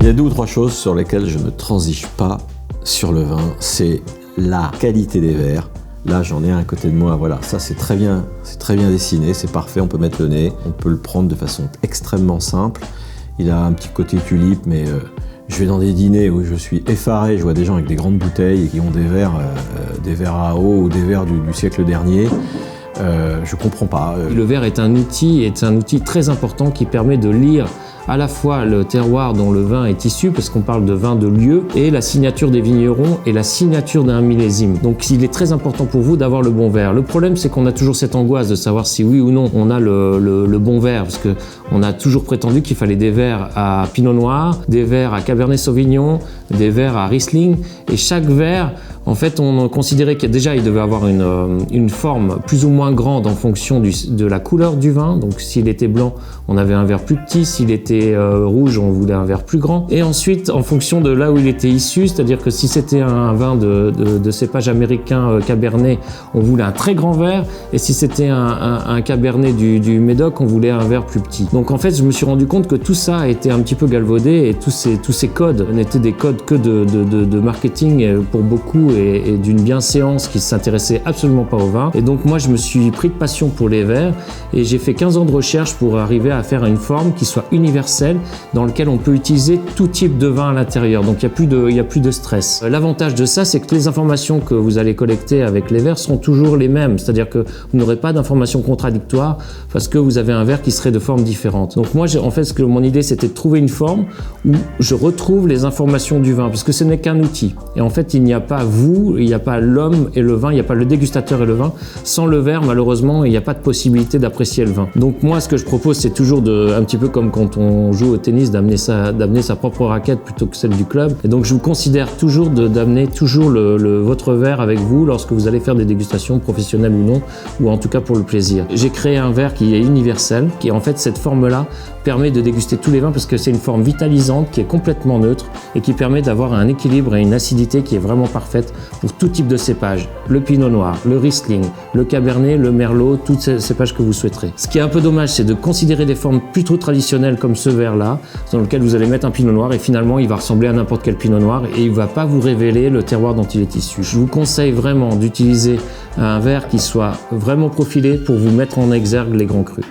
Il y a 2 ou 3 choses sur lesquelles je ne transige pas sur le vin, c'est la qualité des verres. Là, j'en ai un à côté de moi, voilà, ça c'est très bien dessiné, c'est parfait, on peut mettre le nez, on peut le prendre de façon extrêmement simple. Il a un petit côté tulipe, mais je vais dans des dîners où je suis effaré, je vois des gens avec des grandes bouteilles et qui ont des verres à eau ou des verres du siècle dernier. Je comprends pas. Le verre est un outil très important qui permet de lire à la fois le terroir dont le vin est issu, parce qu'on parle de vin de lieu, et la signature des vignerons et la signature d'un millésime. Donc il est très important pour vous d'avoir le bon verre. Le problème, c'est qu'on a toujours cette angoisse de savoir si oui ou non on a le bon verre, parce qu'on a toujours prétendu qu'il fallait des verres à Pinot Noir, des verres à Cabernet Sauvignon, des verres à Riesling, et chaque verre, en fait, on considérait qu'il devait avoir une forme plus ou moins grande en fonction de la couleur du vin. Donc s'il était blanc, on avait un verre plus petit, s'il était rouge, on voulait un verre plus grand. Et ensuite, en fonction de là où il était issu, c'est-à-dire que si c'était un vin de cépage américain Cabernet, on voulait un très grand verre, et si c'était un Cabernet du Médoc, on voulait un verre plus petit. Donc en fait, je me suis rendu compte que tout ça a été un petit peu galvaudé, et tous ces codes n'étaient des codes que de marketing pour beaucoup, et d'une bienséance qui ne s'intéressait absolument pas au vin. Et donc moi, je me suis pris de passion pour les verres, et j'ai fait 15 ans de recherche pour arriver à faire une forme qui soit universelle, dans laquelle on peut utiliser tout type de vin à l'intérieur. Donc il n'y a plus de stress. L'avantage de ça, c'est que les informations que vous allez collecter avec les verres seront toujours les mêmes. C'est-à-dire que vous n'aurez pas d'informations contradictoires parce que vous avez un verre qui serait de forme différente. Donc moi, en fait, mon idée, c'était de trouver une forme où je retrouve les informations du vin, parce que ce n'est qu'un outil. Et en fait, il n'y a pas vous, il n'y a pas l'homme et le vin, il n'y a pas le dégustateur et le vin. Sans le verre, malheureusement, il n'y a pas de possibilité d'apprécier le vin. Donc moi, ce que je propose, c'est toujours un petit peu comme quand on joue au tennis, d'amener sa propre raquette plutôt que celle du club. Et donc je vous considère toujours d'amener toujours votre verre avec vous lorsque vous allez faire des dégustations professionnelles ou non, ou en tout cas pour le plaisir. J'ai créé un verre qui est universel, qui en fait cette forme-là permet de déguster tous les vins, parce que c'est une forme vitalisante qui est complètement neutre et qui permet d'avoir un équilibre et une acidité qui est vraiment parfaite pour tout type de cépage. Le Pinot Noir, le Riesling, le Cabernet, le Merlot, tous ces cépages que vous souhaiterez. Ce qui est un peu dommage, c'est de considérer des formes plutôt traditionnelles comme ce verre-là, dans lequel vous allez mettre un Pinot Noir, et finalement il va ressembler à n'importe quel Pinot Noir et il ne va pas vous révéler le terroir dont il est issu. Je vous conseille vraiment d'utiliser un verre qui soit vraiment profilé pour vous mettre en exergue les grands crus.